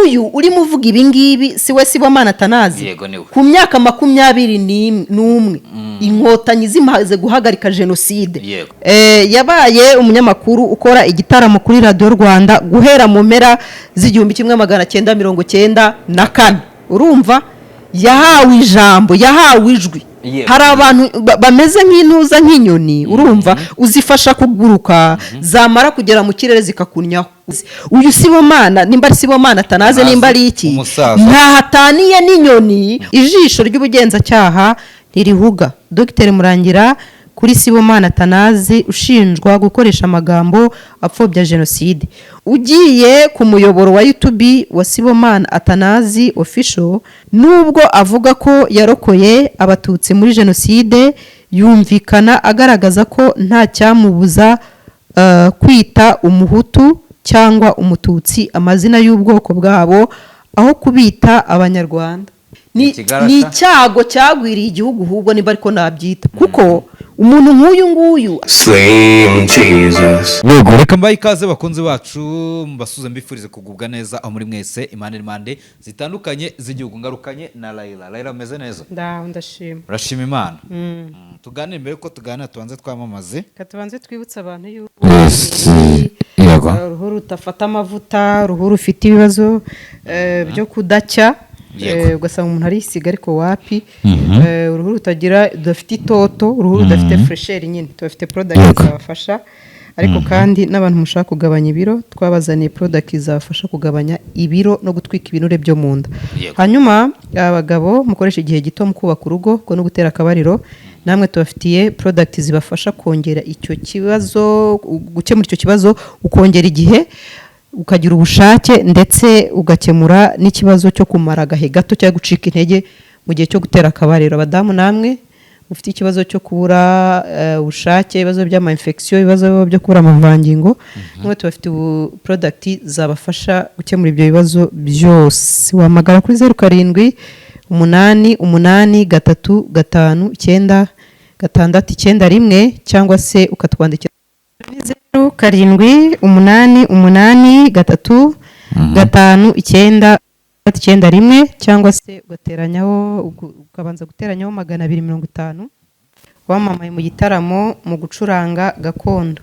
n'uyu urimo uvuga ibi ngibi siwe Sibomana Atanazi ku myaka 21 inkotanyi zimaze guhagarika jenoside. Yabaye umunyamakuru ukora igitaramo kuri Radio Rwanda guhera mu mpera z'igihumbi 1994. urumva yahawe ijambo, yahawe ijwi. Hari abantu bameze nk'intuza nk'inyoni, urumva uzifasha kuguruka, zamara kugera mu kirere zikakunyaho. Uyu Sibomana, nimba ari Sibomana Atanazi, nimba ari iki, ntahataniye n'inyoni. Ijisho ry'ubugenzacyaha ntirihuga. Dr Murangira kuri Sibomana Atanazi ushinjwa gukoresha amagambo apfobya jenoside. Ugiye ku muyoboro wa YouTube wa Sibomana Atanazi official, nubwo avuga ko yarokoye abatutsi muri jenoside, yumvikana agaragaza ko nta cyamubuza kwita umuhutu cyangwa umututsi amazina y'ubwoko bwabo aho kubita abanyarwanda. Ni icyago cyagwiriye igihugu, ahubwo niba ariko nabyita, kuko umuntu nk'uyu nguyu Slim Jesus. Yego, reka mbaye ikaze bakunzi bacu, mbasuze mbifurize kugubwa neza aho muri mwese. Impande zitandukanye z'igihugu, ngarukanye na Laila ameze neza? Ndashima. Urashima Imana? Tuganire mbere ko tuganira, tubanze twamamaze. Katubanze twibutsa abantu yuko uruhuru utafata amavuta, uruhuru ufite ibibazo byo kudacya, ugasanga umuntu arisiga ariko wapi, uruhuru utagira dufite itoto, uruhuru udafite fresher nyine, tufite product zabafasha. Ariko kandi n'abantu mushaka kugabanya ibiro, twabazaniye product zabafasha kugabanya ibiro no gutwika ibinure byo mu nda. Hanyuma abagabo mukoresha igihe gito mu kubaka urugo ko no gutera akabariro, namwe tubafitiye product zibafasha kongera icyo kibazo, gukemura icyo kibazo, ukongera igihe, ukagira ubushake, ndetse ugakemura n'ikibazo cyo kumara agahe gato cyangwa gucika intege mu gihe cyo gutera akabariro. Abadamu namwe ufite ikibazo cyo kubura ubushake, ibibazo by'ama infection, ibibazo byo kubura amavangingo, mwe tubafite product zabafasha gukemura ibyo bibazo byose. Wamagara kuri 0788359691 cyangwa se ukatwandikira 0788359691 cyangwa se ugateranyaho, ukabanza guteranyaho 250 wamamaye mu gitaramo mu gucuranga gakondo.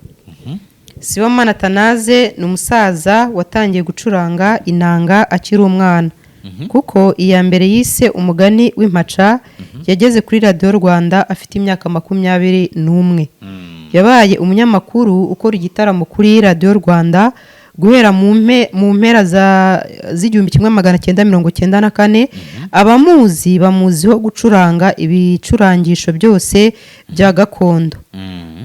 Sibomana Atanazi ni umusaza watangiye gucuranga inanga akiri umwana, kuko iya mbere yise umugani w'impaca yageze kuri Radio Rwanda afite imyaka 21. Yabaye umunyamakuru ukora igitaramo kuri Radio Rwanda guhera mu mpera z'igihumbi 1994. Abamuzi bamuziho gucuranga ibicurangisho byose bya gakondo.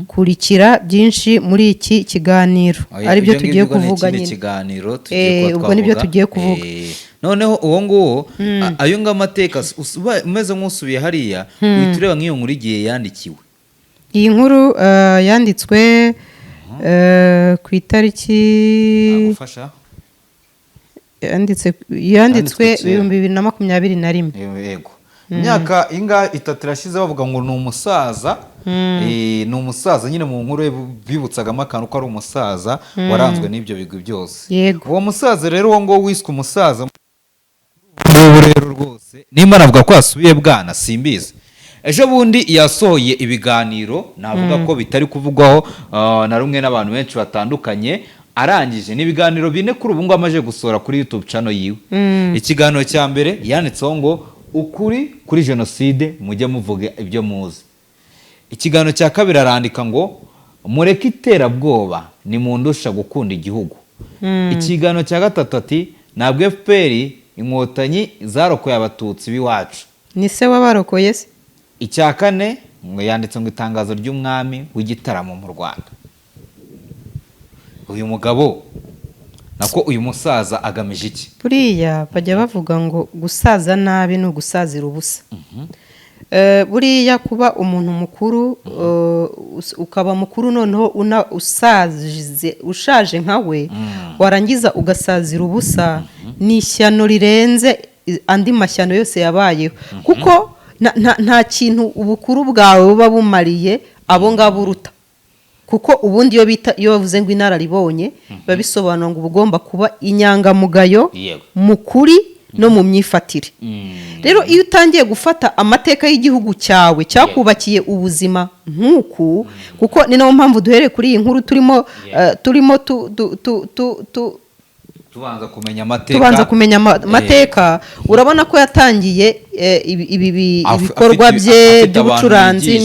Kurikira byinshi muri iki kiganiro, ari byo tugiye kuvuga nyine. Ubwo nibyo tugiye kuvuga. Noneho uwo nguwo ayo ngamateka umeze nk'usubiye hariya, witureba nk'iyo nkuru igihe yandikiwe. Iyi nkuru yanditswe ku itariki yanditswe 2021. Yego, imyaka inga 3 irashize bavuga ngo ni umusaza. Ni umusaza nyine mu nkuru bibutsagamo akantu ko ari umusaza waranzwe n'ibyo bigwi byose. Uwo musaza rero uwo ngo wiswe umusaza rero rwose, nimba navuga ko asubiye bwana simbizi. Ejo bundi yasohoye ibiganiro navuga ko bitari kuvugwaho na rumwe n'abantu benshi batandukanye, arangije n'ibiganiro 4 kuri ubu ngo amaje gusohora kuri YouTube channel yiwe. Ikiganiro cya mbere yanditseho ngo ukuri kuri jenoside mujye muvuga ibyo muzi. Ikiganiro cya kabiri arandika ngo mureke iterabwoba ni mundusha gukunda igihugu. Ikiganiro cya gatatu ati nabwo FPR inkotanyi zarokoye abatutsi biwacu. Ni se wabarokoye se? Icya kane ngo yanditse ngo itangazo ry'umwami w'igitaramo mu Rwanda. Uyu mugabo nako uyu musaza agamije iki? Buriya bajya bavuga ngo gusaza nabi no gusazira ubusa. Buriya kuba umuntu mukuru, ukaba mukuru noneho ushaje nkawe, warangiza ugasazira ubusa, ni ishyano rirenze andi mashyano yose yabayeho. Kuko nta kintu ubukuru bwawe buba bumariye abo ngabo uruta. kuko ubundi iyo bavuze ngo inararibonye biba bisobanura ngo uba ugomba kuba inyangamugayo mu kuri no mu myifatire. Rero iyo utangiye gufata amateka y'igihugu cyawe cyakubakiye ubuzima nk'uku, kuko ni nayo mpamvu duhereye kuri iyi nkuru turimo tubanza kumenya amateka, urabona ko yatangiye ibikorwa bye by'ubucuranzi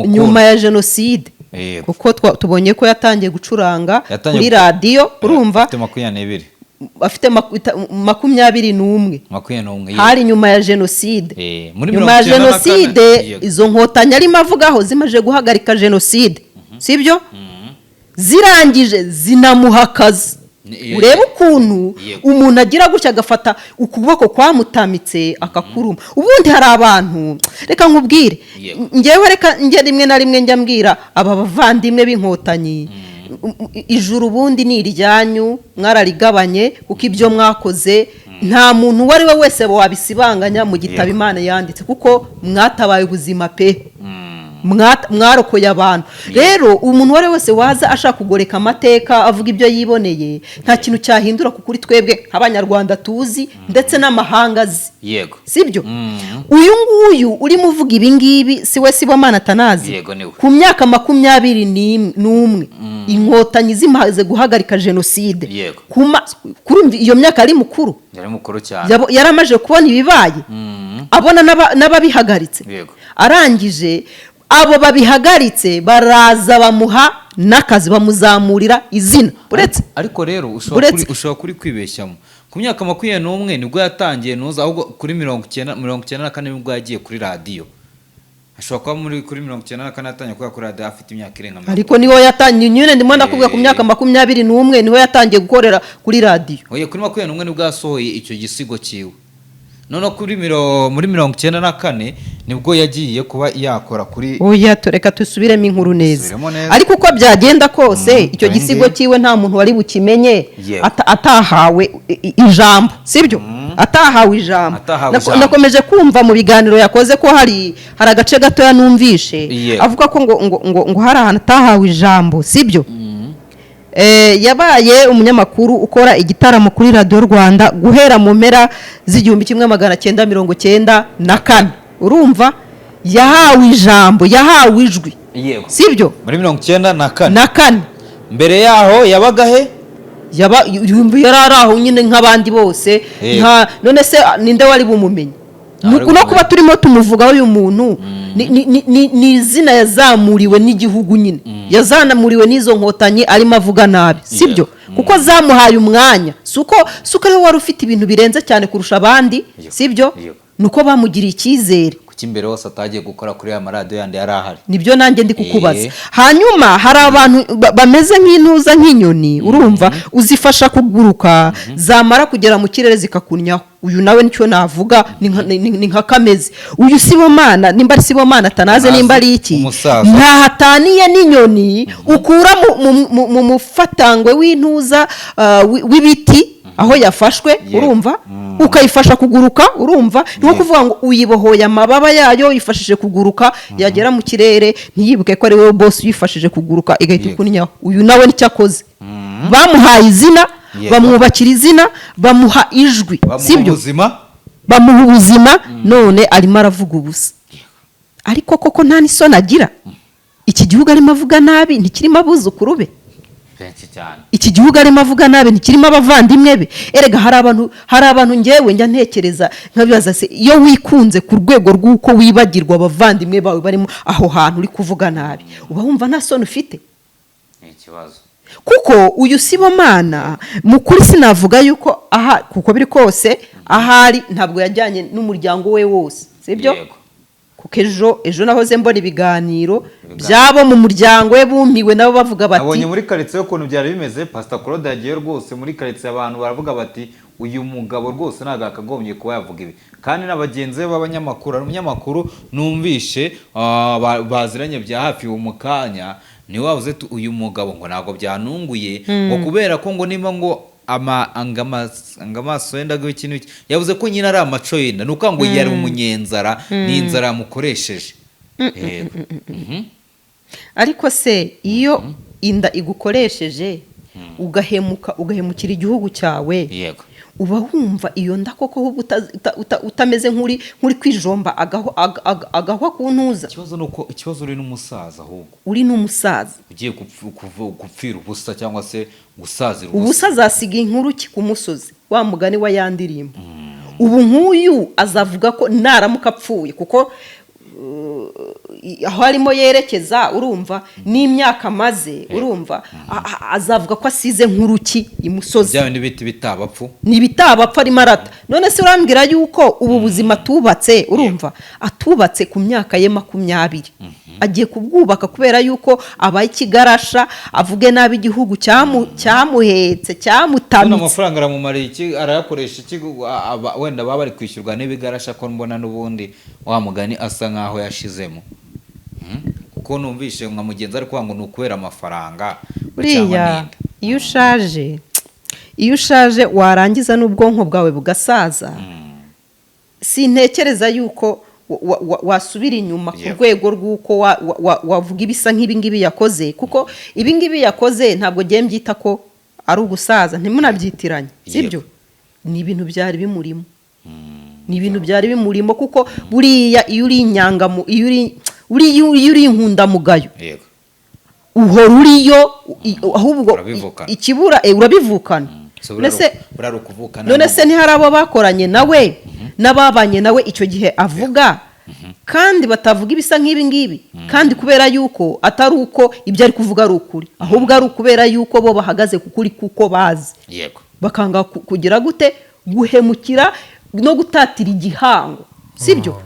nyuma ya jenoside, kuko tubonye ko yatangiye gucuranga kuri radiyo, urumva afite 21 hari nyuma ya jenoside. Nyuma ya jenoside izo nkotanyi arimo avugaho zimaze guhagarika jenoside, sibyo? Zirangije zinamuha akazi. Urebe ukuntu umuntu agira gutya agafata ukuboko kwamutamitse akakuruma. Ubundi hari abantu, reka nkubwire, ngewe reka nge rimwe na rimwe njya mbwira aba bavandimwe b'inkotanyi, ijuru ubundi ni iryanyu, mwararigabanye kuko ibyo mwakoze nta muntu uwo ari we wese wabisibanganya mu gitabo Imana yanditse, kuko mwatabaye ubuzima pe, mwarokoye abantu. Rero umuntu uwo ari we wese waza ashaka kugoreka amateka avuga ibyo yiboneye, nta kintu cyahindura kuko uri twebwe nk'abanyarwanda tuzi ndetse n'amahanga azi, sibyo? Uyu nguyu urimo uvuga ibi ngibi si we Sibomana Atanazi, ku myaka 21 inkotanyi zimaze guhagarika jenoside, kuri iyo myaka ari mukuru cyane, yaramaje kubona ibibaye, abona n'ababihagaritse. Arangije abo babihagaritse baraza bamuha n'akazi, bamuzamurira izina. Ariko rero ushobora kuri kwibeshyamo, ku myaka 21 nibwo yatangiye, nuza ahubwo kuri 94 nibwo yagiye kuri radiyo. Ashobora kuba kuri 94 yatangiye kuri radiyo afite imyaka irenga. Ariko niho yatangiye, nyine ndimo ndakuvuga ku myaka 21 niho yatangiye gukorera kuri radiyo. Oya, kuri 21 nibwo yasohoye icyo gisigo cyiwe. None muri 94 nibwo yagiye kuba yakora kuri. Oya, tureka tusubiremo inkuru neza. Ariko uko byagenda kose icyo gisigo cyiwe nta muntu wari bukimenye atahawe ijambo, sibyo? Atahawe ijambo. Nakomeje kumva mu biganiro yakoze ko hari agace gato yanumvishe avuga ko ngo hari ahantu atahawe ijambo, sibyo? Yabaye umunyamakuru ukora igitaramo kuri Radio Rwanda guhera mu mpera z'1994. Urumva, yahawe ijambo, yahawe ijwi, sibyo? Muri 1994 mbere yaho yabaga he? Yararaho nyine nk'abandi bose. None se ninde wari bumumenye? No kuba turimo tumuvugaho uyu muntu ni izina yazamuriwe n'igihugu, nyine yazanamuriwe n'izo nkotanyi arimo avuga nabi, sibyo? Kuko zamuhaye umwanya, suko rero wari ufite ibintu birenze cyane kurusha abandi, sibyo? Nuko bamugiriye icyizere. Kuki mbere wose atagiye gukora kuri ya maradiyo yandi yari ahari? Nibyo nanjye ndi kukubaza. Hanyuma hari abantu bameze nk'intuza nk'inyoni, urumva, uzifasha kuguruka, zamara kugera mu kirere zikakunyaho. Uyu nawe nicyo navuga, ni nka kameze. Uyu Sibomana, nimba ari Sibomana Atanaze, nimba ari iki, ntahataniye n'inyoni ukura mu mufatangwe w'intuza w'ibiti aho yafashwe, urumva, ukayifasha kuguruka, urumva. Nko kuvuga ngo uyibohoye amababa yayo yifashije kuguruka, yagera mu kirere ntiyibuke ko ari we boss yifashije kuguruka igahita ikunyaho. Uyu nawe nicyo akoze. Bamuhaye izina, bamwubakira izina, bamuha ijwi, sibyo? Bamuha ubuzima, none arimo aravuga ubusa. Ariko koko nta n'isoni agira. Iki gihugu arimo avuga nabi ntikirimo abuzukuru be. Iki gihugu arimo avuga nabi ntikirimo abavandimwe be. Erega hari abantu ngewe njya ntekereza nkabibaza se, iyo wikunze ku rwego rw'uko wibagirwa abavandimwe bawe barimo aho hantu uri kuvuga nabi, uba wumva nta soni ufite? Ikibazo. Kuko uyu Sibomana mukuri sinavuga yuko kuko biri kose ahari ntabwo yajyanye n'umuryango we wose, sibyo? Kuko ejo nahoze mbona ibiganiro byabo mu muryango we bumiwe, nabo bavuga bati, abonye muri karitsiye ukuntu byari bimeze. Pastor Claude yagiye rwose muri karitsiye, abantu baravuga bati uyu mugabo rwose ntabwo akagombye kuba yavuga ibi. Kandi n'abagenzi be b'abanyamakuru, ari umunyamakuru numvishe baziranye bya hafi mu kanya, ni wavuze uyu mugabo ngo ntabwo byanunguye, ngo kubera ko ngo nimba ngo amaso yenda g'ikintu yavuze ko nyine ari amaco yenda, nuko ngo yari umunyenzara, ni inzara yamukoresheje. ariko se iyo inda igukoresheje ugahemukira igihugu cyawe, yego, uba wumva iyo nda koko ahubwo utameze nk'uri kwijomba agahwa ku ntuza. ikibazo uri n'umusaza, ahubwo uri n'umusaza ugiye gupfira ubusa cyangwa se gusazira ubusa, azasiga inkuru ki ku musozi, wa mugani wa ya ndirimbo. ubu nk'uyu azavuga ko naramuka apfuye, kuko aho arimo yerekeza, urumva n'imyaka maze, urumva azavuga ko asize nk'uruki imusozi. byawe n'ibiti bitabapfu, n'ibitabapfu arimo arata. none se urambwira yuko ubu buzima atubatse, urumva atubatse ku myaka ye 20, agiye kubwubaka kubera yuko abaye ikigarasha, avuge nabi igihugu cyamuhetse, cyamutamitse. amafaranga aramumariye iki? arayakoresha iki? wenda baba bari kwishyurwa n'ibigarasha, ko mbona n'ubundi wa mugani asa nkaho yashizemo. kuko numvishe nka mugenzi ari kuvuga ngo ni ukubera amafaranga. buriya iyo ushaje warangiza n'ubwonko bwawe bugasaza, sintekereza yuko wasubira inyuma ku rwego rw'uko wavuga ibisa nk'ibingibi yakoze, kuko ibingibi yakoze ntabwo ngiye mbyita ko ari ugusaza, ntimunabyitiranye, sibyo? ni ibintu byari bimurimo, kuko buriya iyo uri inyangamu, iyo uri inkundamugayo, uhora uriyo, ahubwo ikibura urabivukana. none se ntihari abo bakoranye nawe n'ababanye nawe icyo gihe avuga, kandi batavuga ibisa nk'ibi ngibi, kandi kubera yuko atari uko ibyo ari kuvuga ari ukuri, ahubwo ari ukubera yuko bo bahagaze ku kuri kuko bazi, bakanga kugira gute, guhemukira no gutatira igihango, sibyo?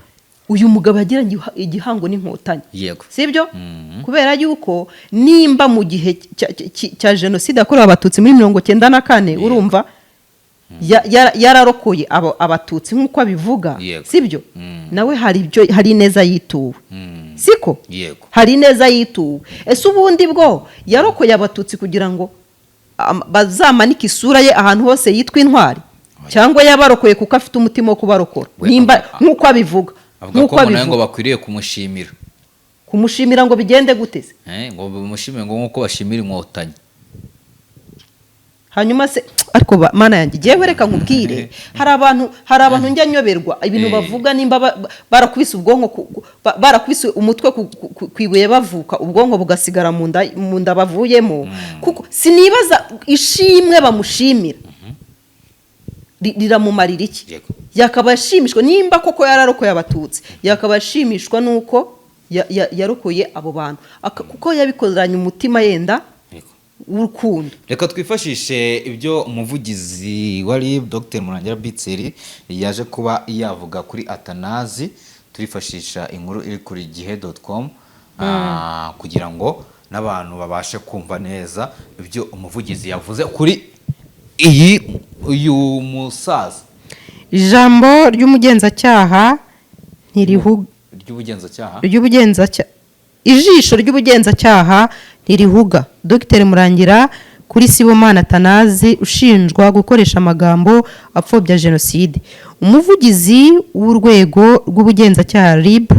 uyu mugabo agira igihango n'inkotanyi, sibyo? kubera yuko nimba mu gihe cya jenoside yakorewe abatutsi muri 1994, urumva yararokoye abatutsi nk'uko abivuga, sibyo? nawe hari neza yituwe, siko? hari neza yituwe. ese ubundi bwo yarokoye abatutsi kugira ngo bazamanike isura ye ahantu hose yitwa intwari, cyangwa yabarokoye kuko afite umutima wo kubarokora, nimba nk'uko abivuga? avuga ko ngo bakwiriye kumushimira ngo bigende gute se? ngo bamushimire ngo nk'uko bashimira inkotanyi. hanyuma se ariko mana yanjye giye wereka nkubwire, hari abantu njya nyoberwa ibintu bavuga, nimba barakubise ubwonko, barakubise umutwe kwibuye bavuka, ubwonko bugasigara mu nda bavuyemo, kuko sinibaza ishimwe bamushimira riramumarira iki? yakaba yashimishwa nimba koko yararokoye abatutsi, yakaba yashimishwa nuko yarokoye abo bantu, kuko yabikozanye umutima yenda w'urukundo. reka twifashishe ibyo umuvugizi wa RIB Dr Murangira Bitseri yaje kuba yavuga kuri Atanazi. turifashisha inkuru iri kuri gihe.com kugira ngo n'abantu babashe kumva neza ibyo umuvugizi yavuze kuri uyu musaza. ijambo ry'umugenzacyaha ntirihuga, ijisho ry'ubugenzacyaha ntirihuga. Dr Murangira kuri Sibomana Atanazi ushinjwa gukoresha amagambo apfobya jenoside. umuvugizi w'urwego rw'ubugenzacyaha RIB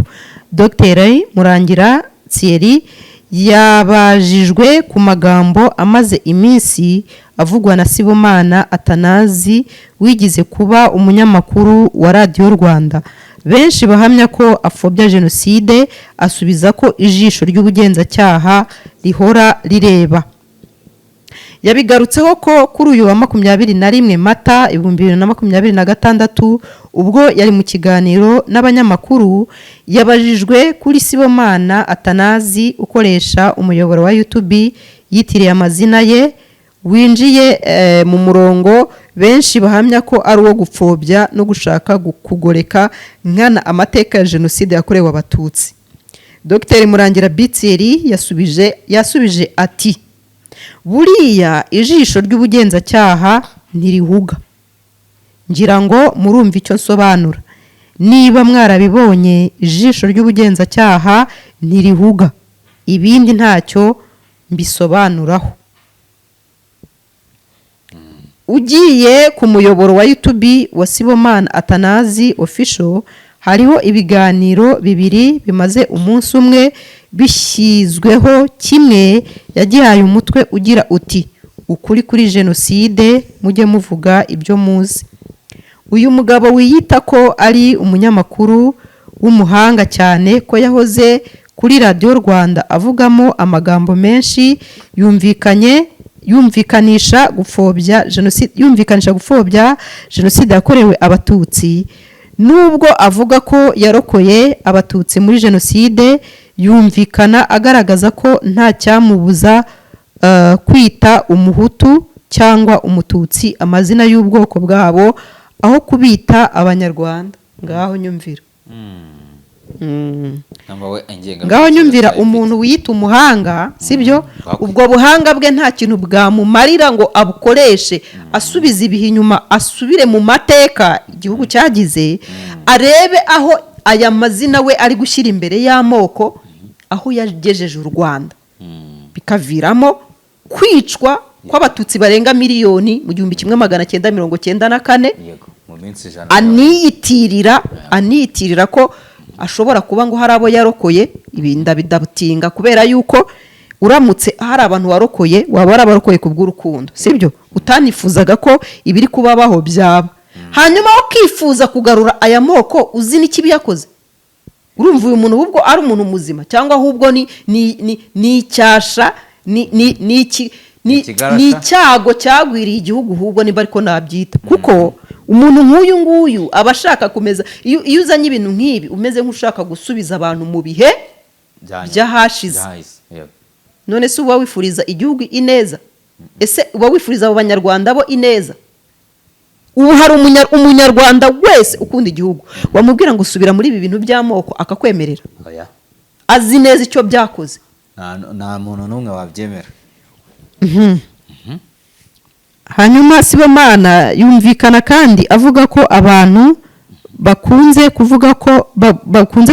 Dr Murangira Thierry yabajijwe ku magambo amaze iminsi avugwa na Sibomana Atanazi wigize kuba umunyamakuru wa Radio Rwanda. benshi bahamya ko apfobya jenoside, asubiza ko ijisho ry'ubugenzacyaha rihora rireba. yabigarutseho ko kuri uyu wa 21 Mata 2026 ubwo yari mu kiganiro n'abanyamakuru yabajijwe kuri Sibomana Atanazi ukoresha umuyoboro wa YouTube yitiriye amazina ye winjiye mu murongo benshi bahamya ko ari uwo gupfobya no gushaka kugoreka nkana amateka ya jenoside yakorewe abatutsi. Dr Murangira Bitseri yasubije ati buriya ijisho ry'ubugenzacyaha ntirihuga. ngira ngo murumva icyo nsobanura. niba mwarabibonye ijisho ry'ubugenzacyaha ntirihuga, ibindi ntacyo mbisobanuraho. ugiye ku muyoboro wa YouTube wa Sibomana Atanazi official hariho ibiganiro bibiri bimaze umunsi umwe bishyizweho kimwe yagihaye umutwe ugira uti ukuri kuri jenoside mujye muvuga ibyo muzi. Uyu mugabo wiyita ko ari umunyamakuru w'umuhanga cyane ko yahoze kuri radiyo Rwanda avugamo amagambo menshi yumvikanisha gupfobya jenoside yakorewe abatutsi. Nubwo avuga ko yarokoye abatutsi muri jenoside, yumvikana agaragaza ko nta cyamubuza kwita umuhutu cyangwa umututsi amazina y'ubwoko bwabo aho kubita abanyarwanda. Ngaho nyumvira ngaho nyumvira umuntu wiyita umuhanga, sibyo? Ubwo buhanga bwe nta kintu bwamumarira ngo abukoreshe asubiza ibihe inyuma, asubire mu mateka igihugu cyagize, arebe aho aya mazina we ari gushyira imbere y'amoko, aho yagejeje u Rwanda, bikaviramo kwicwa kw'abatutsi barenga miliyoni mu 1994. aniyitirira ko ashobora kuba ngo hari abo yarokoye. Ibinda bidabutinga kubera yuko uramutse hari abantu warokoye waba warabarokoye ku bw'urukundo, sibyo? Utanifuzaga ko ibiri kubabaho byaba, hanyuma ukifuza kugarura aya moko, uzi n'ikibi yakoze. Urumva uyu muntu ubwo ari umuntu muzima cyangwa ahubwo ni icyasha, ni icyago cyagwiriye igihugu, ahubwo niba ariko nabyita, kuko umuntu nk'uyu nguyu aba ashaka kumeza. Iyo uzanye ibintu nk'ibi umeze nk'ushaka gusubiza abantu mu bihe by'ahashize. None se uba wifuriza igihugu ineza? Ese uba wifuriza abo banyarwanda bo ineza? Ubu hari umunyarwanda wese ukunda igihugu wamubwira ngo usubira muri ibi bintu by'amoko akakwemerera? Azi neza icyo byakoze. Nta muntu n'umwe wabyemera. Hanyuma Sibomana yumvikana kandi avuga ko abantu bakunze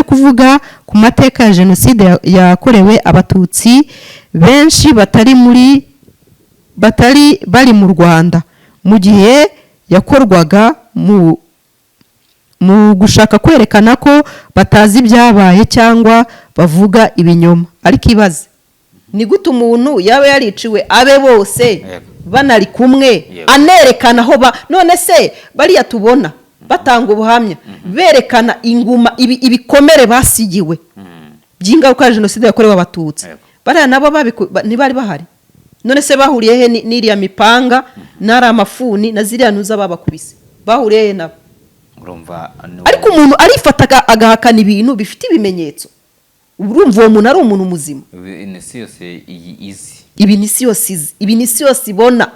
kuvuga ku mateka ya jenoside yakorewe abatutsi benshi batari bari mu Rwanda mu gihe yakorwaga mu gushaka kwerekana ko batazi ibyabaye cyangwa bavuga ibinyoma. Ariko ibaze, ni gute umuntu yaba yariciwe abe bose banari kumwe anerekana aho none se bariya tubona batanga ubuhamya berekana inguma ibikomere basigiwe by'ingaruka ya jenoside yakorewe abatutsi, bariya nabo ntibari bahari? None se bahuriye he n'iriya mipanga n'ari amafuni na ziriya ntuza babakubise? Bahuriye he nabo? Ariko umuntu arifata agahakana ibintu bifite ibimenyetso. Urumva uwo muntu ari umuntu muzima? Ibi ni isi yose ibona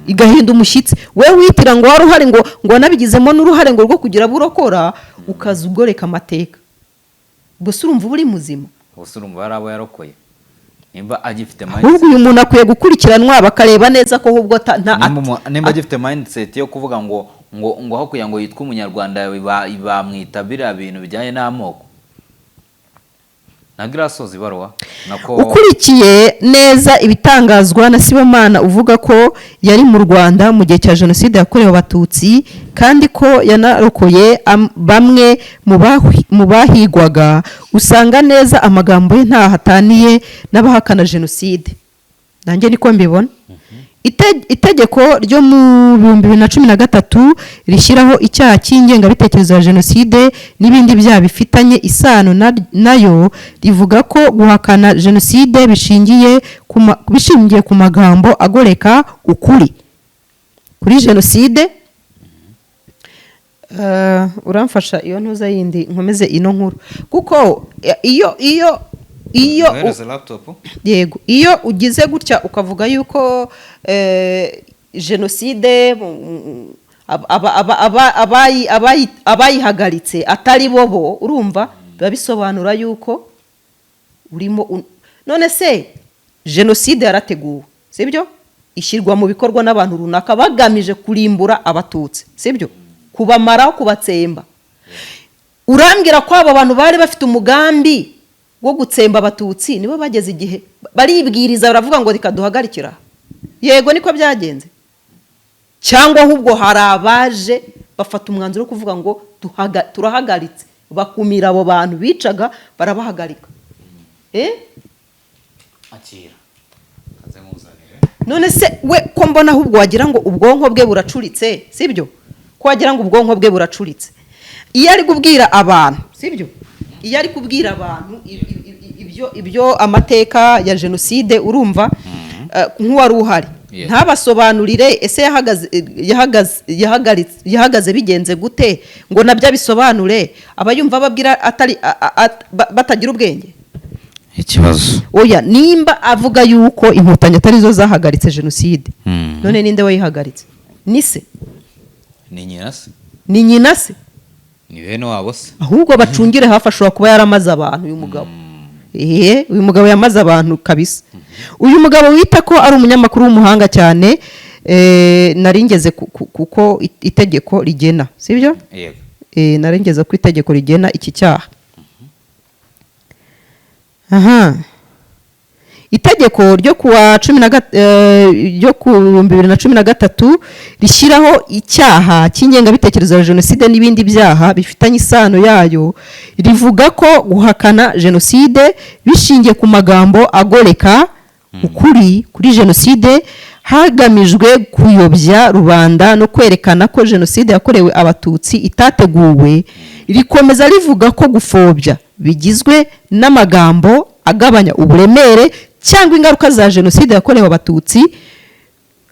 igahinda umushyitsi. We witira ngo wari uhari ngo wanabigizemo n'uruhare ngo rwo kugira burokora, ukaza ugoreka amateka. Gusa urumva uri muzima? Gusa urumva hari abo yarokoye? Nimba agifite mindset, ahubwo uyu muntu akwiye gukurikiranwa bakareba neza ko ahubwo nimba agifite mindset yo kuvuga ngo aho kugira ngo yitwe umunyarwanda bamwita biriya bintu bijyanye n'amoko. Nagirasoza ibaruwa ukurikiye neza ibitangazwa na Sibomana uvuga ko yari mu Rwanda mu gihe cya jenoside yakorewe abatutsi kandi ko yanarokoye bamwe mu bahigwaga, usanga neza amagambo ye nta hataniye n'abahakana jenoside. Nanjye niko mbibona. Itegeko ryo mu 2013 rishyiraho icyaha cy'ingengabitekerezo ya jenoside n'ibindi byaha bifitanye isano nayo rivuga ko guhakana jenoside bishingiye ku magambo agoreka ukuri kuri jenoside. Uramfasha iyo ntuza yindi nkomeze ino nkuru, kuko yego iyo ugize gutya ukavuga yuko jenoside abayihagaritse atari bobo, urumva biba bisobanura yuko urimo none se jenoside yarateguwe, sibyo? Ishyirwa mu bikorwa n'abantu runaka bagamije kurimbura abatutsi, sibyo? Kubamaraho, kubatsemba. Urambwira ko aba bantu bari bafite umugambi wo gutsemba abatutsi nibo bageze igihe baribwiriza baravuga ngo reka duhagarikira? Yego niko byagenze? Cyangwa ahubwo hari abaje bafata umwanzuro wo kuvuga ngo turahagaritse, bakumira abo bantu bicaga barabahagarika? akira kaze muzanire. None se we ko mbona ahubwo wagira ngo ubwonko bwe buracuritse sibyo, ko wagira ngo ubwonko bwe buracuritse iyo ari kubwira abantu sibyo, iyo ari kubwira abantu ibyo amateka ya jenoside urumva nk'uwari uhari ntabasobanurire ese yahagaze bigenze gute ngo nabyo abisobanure abayumva babwira batagira ubwenge. Ikibazo oya nimba avuga yuko inkotanyi atari zo zahagaritse jenoside none ninde wayihagaritse? Ni se? Ni nyina se? Ni nyina se? Ni bene wabo se? Ahubwo bacungire hafi ashobora kuba yaramaze abantu uyu mugabo. Uyu mugabo yamaze abantu kabisa. Uyu mugabo wita ko ari umunyamakuru w'umuhanga cyane naringeze kuko itegeko rigena sibyo? Yego. Naringeze ku itegeko rigena iki cyaha. Aha. Itegeko ryo kuwa 2013 rishyiraho icyaha cy'ingengabitekerezo ya jenoside n'ibindi byaha bifitanye isano yayo rivuga ko guhakana jenoside bishingiye ku magambo agoreka ukuri kuri jenoside hagamijwe kuyobya rubanda no kwerekana ko jenoside yakorewe abatutsi itateguwe, rikomeza rivuga ko gupfobya bigizwe n'amagambo agabanya uburemere cyangwa ingaruka za jenoside yakorewe abatutsi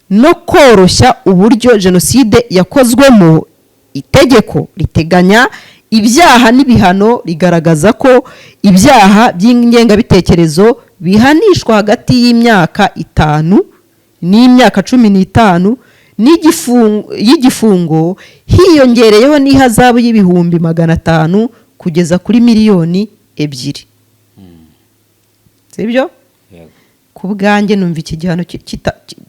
no koroshya uburyo jenoside yakozwemo. Itegeko riteganya ibyaha n'ibihano rigaragaza ko ibyaha by'ingengabitekerezo bihanishwa hagati y'imyaka 5 n'imyaka 15 y'igifungo hiyongereyeho n'ihazabu y'ibihumbi 500 kugeza kuri miliyoni 2. Sibyo? Ku bwanjye numva iki gihano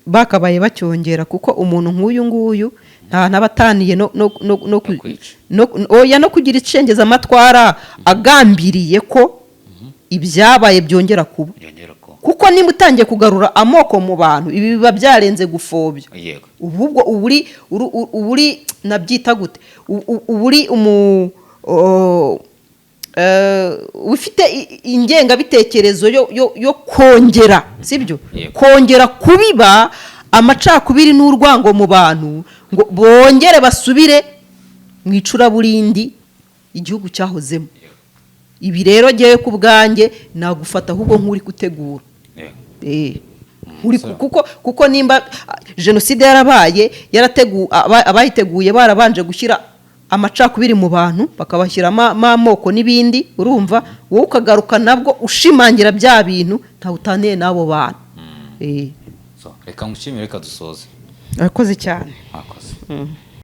bakabaye bacyongera kuko umuntu nk'uyu nguyu nta nabataniye no kugira icengeza amatwara agambiriye ko ibyabaye byongera kuba, kuko nimba utangiye kugarura amoko mu bantu ibi biba byarenze gupfobya. Ubwo uburi nabyita gute, uburi ufite ingengabitekerezo yo kongera sibyo, kongera kubiba amacakubiri n'urwango mu bantu ngo bongere basubire mu icuraburindi igihugu cyahozemo. Ibi rero ngewe ku bwanjye nagufata ahubwo nk'uri gutegura kuko nimba jenoside yarabaye abayiteguye barabanje gushyira amacakubiri mu bantu bakabashyiramo amoko n'ibindi urumva, wowe ukagaruka nabwo ushimangira bya bintu ntawe utaniye n'abo bantu. Reka ngushimire, reka dusoze. Arakoze cyane. Mwakoze.